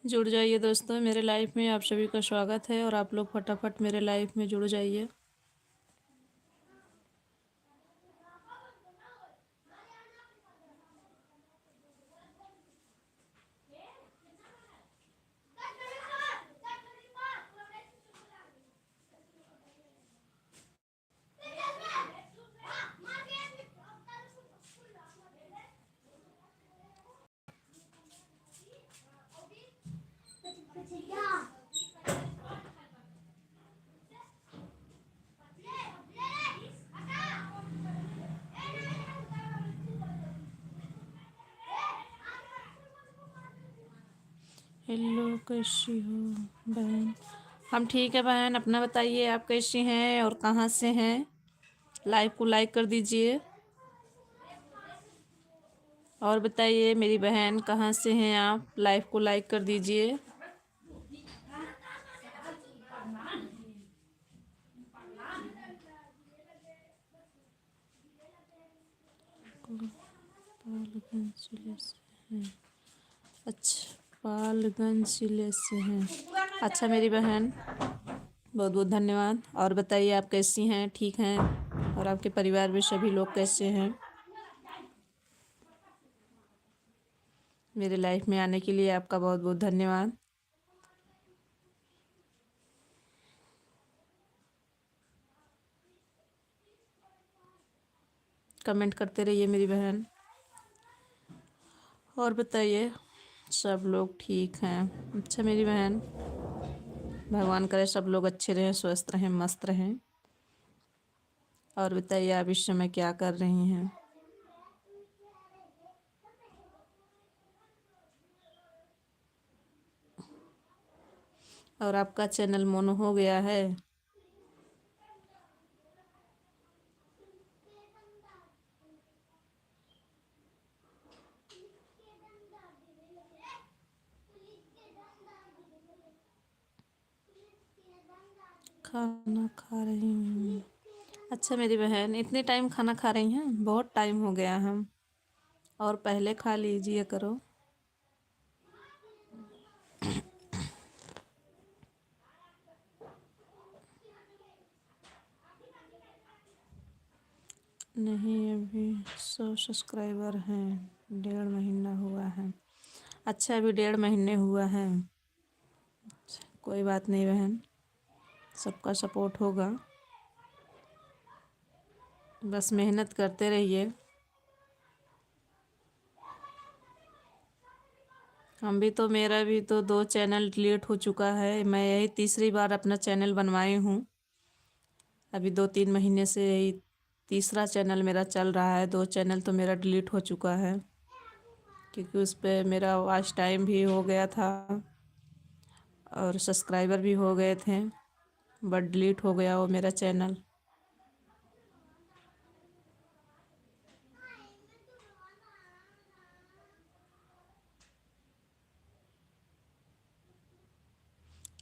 जुड़ जाइए दोस्तों, मेरे लाइफ में आप सभी का स्वागत है और आप लोग फटाफट मेरे लाइफ में जुड़ जाइए। हेलो, कैसी हो बहन? हम ठीक है बहन, अपना बताइए, आप कैसी हैं और कहाँ से हैं? लाइव को लाइक कर दीजिए और बताइए मेरी बहन कहाँ से हैं आप? लाइव को लाइक कर दीजिए। पालगंज जिले से हैं। अच्छा, पालगंज जिले से हैं। अच्छा मेरी बहन, बहुत बहुत धन्यवाद। और बताइए आप कैसी हैं, ठीक हैं? और आपके परिवार में सभी लोग कैसे हैं? मेरे लाइफ में आने के लिए आपका बहुत बहुत धन्यवाद। कमेंट करते रहिए मेरी बहन। और बताइए सब लोग ठीक हैं? अच्छा मेरी बहन, भगवान करे सब लोग अच्छे रहें, स्वस्थ रहें, मस्त रहें। और बताइए आप इस समय क्या कर रही हैं? और आपका चैनल मोनो हो गया है? खाना खा रही हूँ। अच्छा मेरी बहन, इतने टाइम खाना खा रही हैं? बहुत टाइम हो गया हम। और पहले खा लीजिए करो। नहीं, अभी 100 सब्सक्राइबर हैं, 1.5 महीना हुआ है। अच्छा, अभी 1.5 महीने हुआ है। कोई बात नहीं बहन, सबका सपोर्ट होगा। बस मेहनत करते रहिए। हम भी तो, मेरा भी तो 2 चैनल डिलीट हो चुका है। मैं यही तीसरी बार अपना चैनल बनवाई हूँ। अभी 2-3 महीने से यही तीसरा चैनल मेरा चल रहा है। 2 चैनल तो मेरा डिलीट हो चुका है क्योंकि उस पर मेरा वॉच टाइम भी हो गया था और सब्सक्राइबर भी हो गए थे, बट डिलीट हो गया वो मेरा चैनल।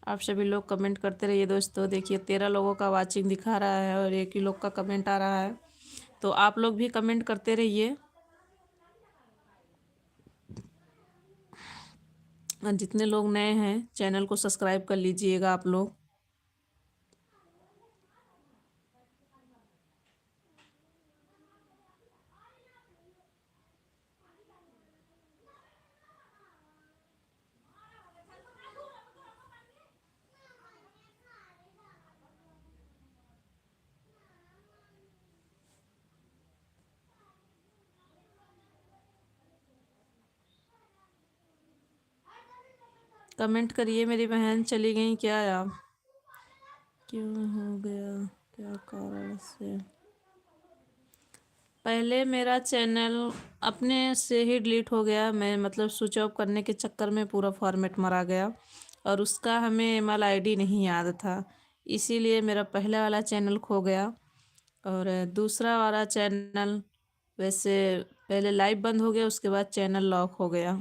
आप सभी लोग कमेंट करते रहिए दोस्तों। देखिए 13 लोगों का वाचिंग दिखा रहा है और 1 ही लोग का कमेंट आ रहा है, तो आप लोग भी कमेंट करते रहिए। और जितने लोग नए हैं चैनल को सब्सक्राइब कर लीजिएगा आप लोग। कमेंट करिए मेरी बहन। चली गई क्या आप? क्यों हो गया, क्या कारण से? पहले मेरा चैनल अपने से ही डिलीट हो गया। मैं मतलब स्विच ऑफ करने के चक्कर में पूरा फॉर्मेट मरा गया और उसका हमें ईमेल आईडी नहीं याद था, इसीलिए मेरा पहला वाला चैनल खो गया। और दूसरा वाला चैनल वैसे पहले लाइव बंद हो गया, उसके बाद चैनल लॉक हो गया।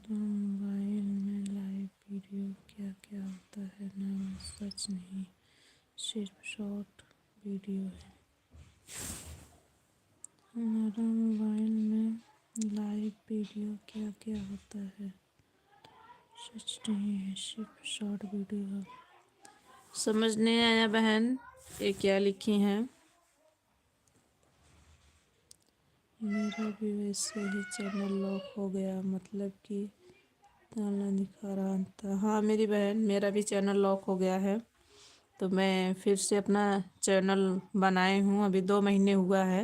मोबाइल में लाइव वीडियो क्या क्या होता है ना? सच नहीं, सिर्फ शॉर्ट वीडियो है। हमारा मोबाइल में लाइव वीडियो क्या क्या होता है? सच नहीं है, सिर्फ शॉर्ट वीडियो है। समझ नहीं आया बहन, ये क्या लिखी हैं? मेरा भी वैसे ही चैनल लॉक हो गया, मतलब कि डालना दिखा रहा था। हाँ मेरी बहन, मेरा भी चैनल लॉक हो गया है, तो मैं फिर से अपना चैनल बनाए हूँ। अभी 2 महीने हुआ है,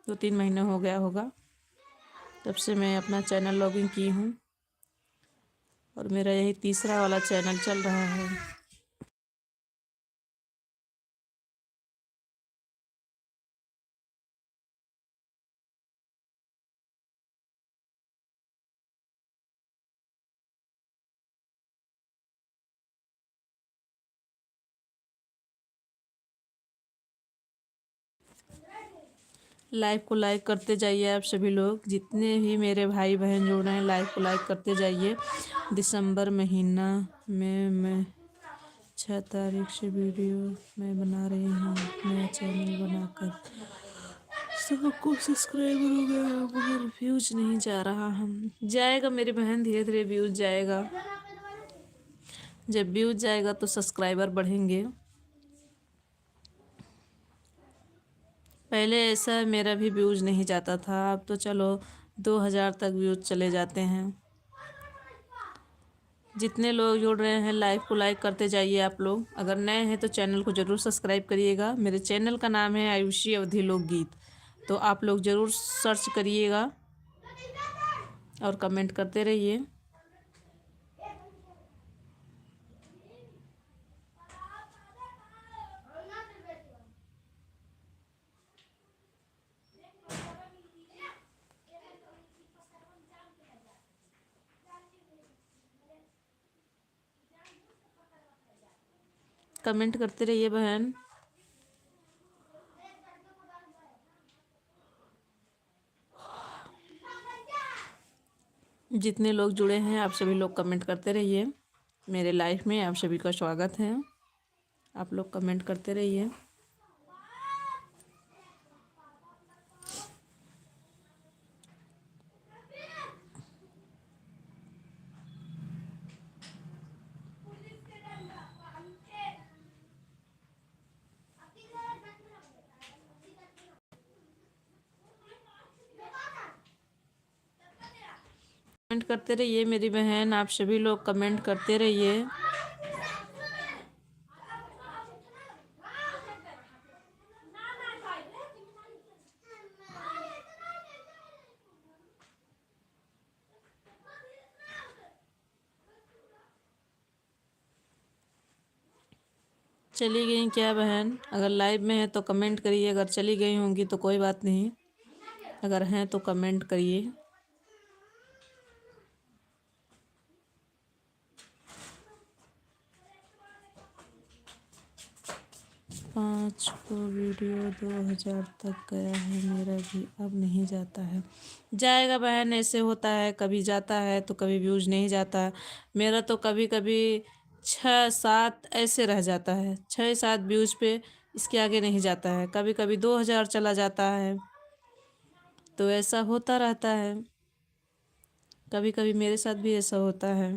2-3 महीने हो गया होगा, तब से मैं अपना चैनल लॉगिन की हूँ और मेरा यही तीसरा वाला चैनल चल रहा है। लाइव को लाइक करते जाइए आप सभी लोग, जितने भी मेरे भाई बहन जुड़ रहे हैं लाइव को लाइक करते जाइए। दिसंबर महीना में मैं 6 तारीख से वीडियो मैं बना रही हूँ, नया चैनल बनाकर सबको सब्सक्राइबर हो गया है, मगर व्यूज नहीं जा रहा। हम जाएगा मेरी बहन, धीरे धीरे व्यूज जाएगा। जब व्यूज जाएगा तो सब्सक्राइबर बढ़ेंगे। पहले ऐसा मेरा भी व्यूज नहीं जाता था, अब तो चलो 2000 तक व्यूज चले जाते हैं। जितने लोग जुड़ रहे हैं लाइव को लाइक करते जाइए आप लोग। अगर नए हैं तो चैनल को ज़रूर सब्सक्राइब करिएगा। मेरे चैनल का नाम है आयुषी अवधी लोकगीत, तो आप लोग ज़रूर सर्च करिएगा और कमेंट करते रहिए। कमेंट करते रहिए बहन। जितने लोग जुड़े हैं आप सभी लोग कमेंट करते रहिए। मेरे लाइफ में आप सभी का स्वागत है, आप लोग कमेंट करते रहिए। कमेंट करते रहिए मेरी बहन, आप सभी लोग कमेंट करते रहिए। चली गई क्या बहन? अगर लाइव में है तो कमेंट करिए, अगर चली गई होंगी तो कोई बात नहीं, अगर हैं तो कमेंट करिए। 5 को वीडियो 2000 तक गया है मेरा भी, अब नहीं जाता है। जाएगा बहन, ऐसे होता है, कभी जाता है तो कभी व्यूज नहीं जाता है। मेरा तो कभी कभी 6-7 ऐसे रह जाता है, 6-7 व्यूज पे, इसके आगे नहीं जाता है। कभी कभी 2000 चला जाता है, तो ऐसा होता रहता है। कभी कभी मेरे साथ भी ऐसा होता है,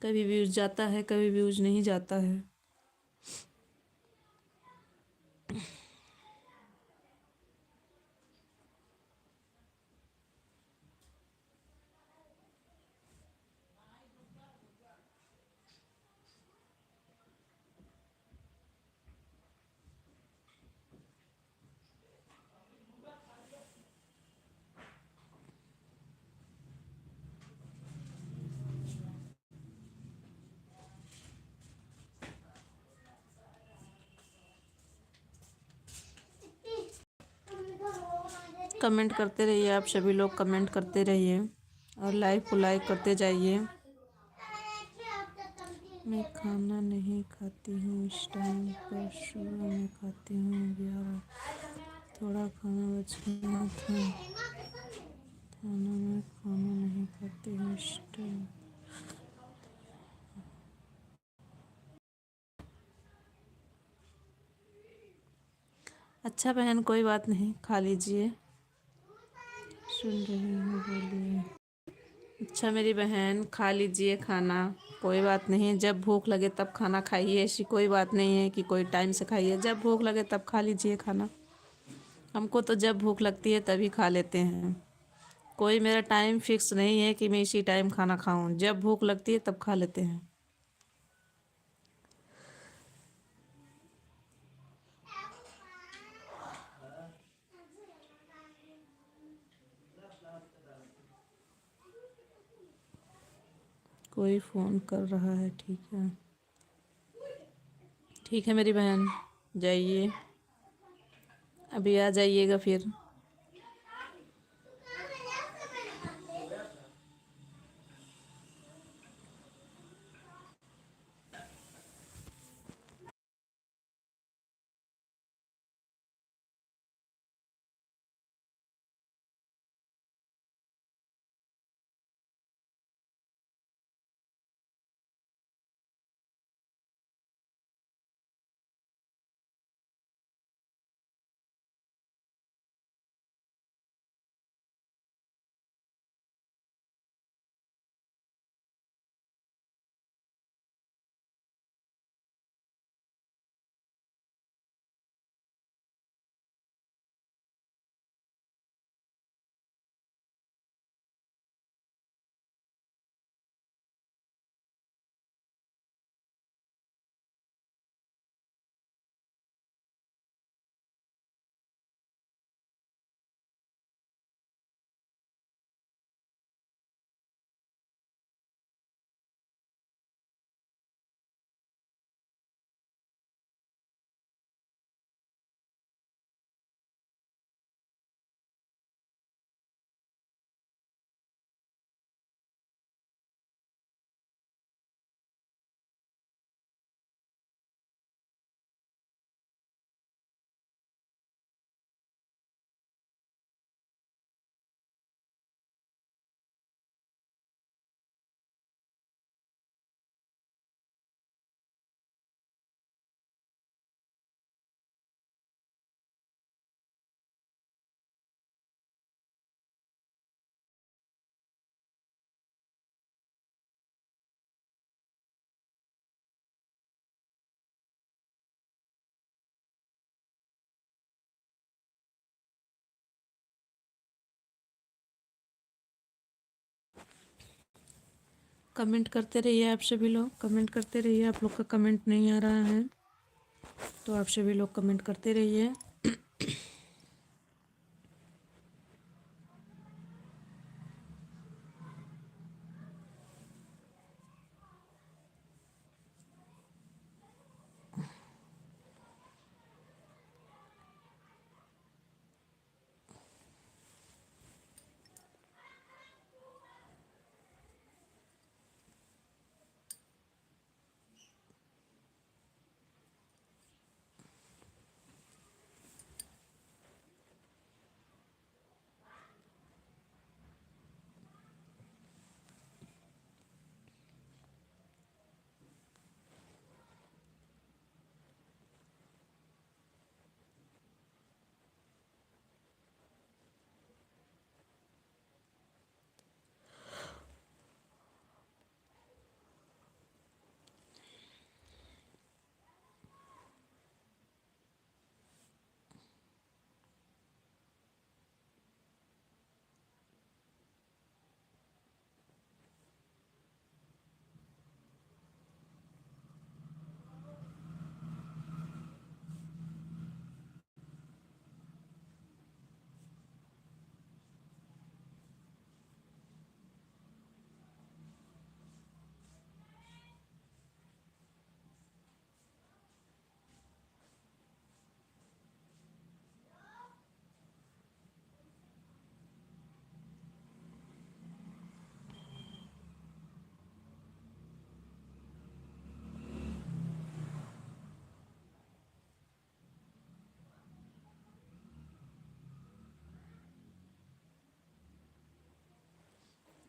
कभी व्यूज जाता है कभी व्यूज नहीं जाता है। कमेंट करते रहिए आप सभी लोग, कमेंट करते रहिए और लाइव को लाइक करते जाइए। मैं खाना नहीं खाती हूँ इस टाइम पर, सुबह में खाती हूँ 11, थोड़ा खाना बच गया था। खाना मैं खाना नहीं खाती हूँ इस टाइम। अच्छा बहन, कोई बात नहीं, खा लीजिए। सुन रही हूँ, बोलिए। अच्छा मेरी बहन, खा लीजिए खाना। कोई बात नहीं, जब भूख लगे तब खाना खाइए। ऐसी कोई बात नहीं है कि कोई टाइम से खाइए, जब भूख लगे तब खा लीजिए खाना। हमको तो जब भूख लगती है तभी खा लेते हैं। कोई मेरा टाइम फिक्स नहीं है कि मैं इसी टाइम खाना खाऊं। जब भूख लगती है तब खा लेते हैं। कोई फ़ोन कर रहा है, ठीक है। ठीक है मेरी बहन, जाइए, अभी आ जाइएगा फिर। कमेंट करते रहिए, आप सभी लोग कमेंट करते रहिए। आप लोग का कमेंट नहीं आ रहा है तो आप सभी लोग कमेंट करते रहिए।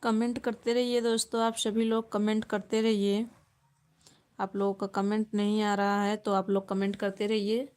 कमेंट करते रहिए दोस्तों, आप सभी लोग कमेंट करते रहिए। आप लोगों का कमेंट नहीं आ रहा है तो आप लोग कमेंट करते रहिए।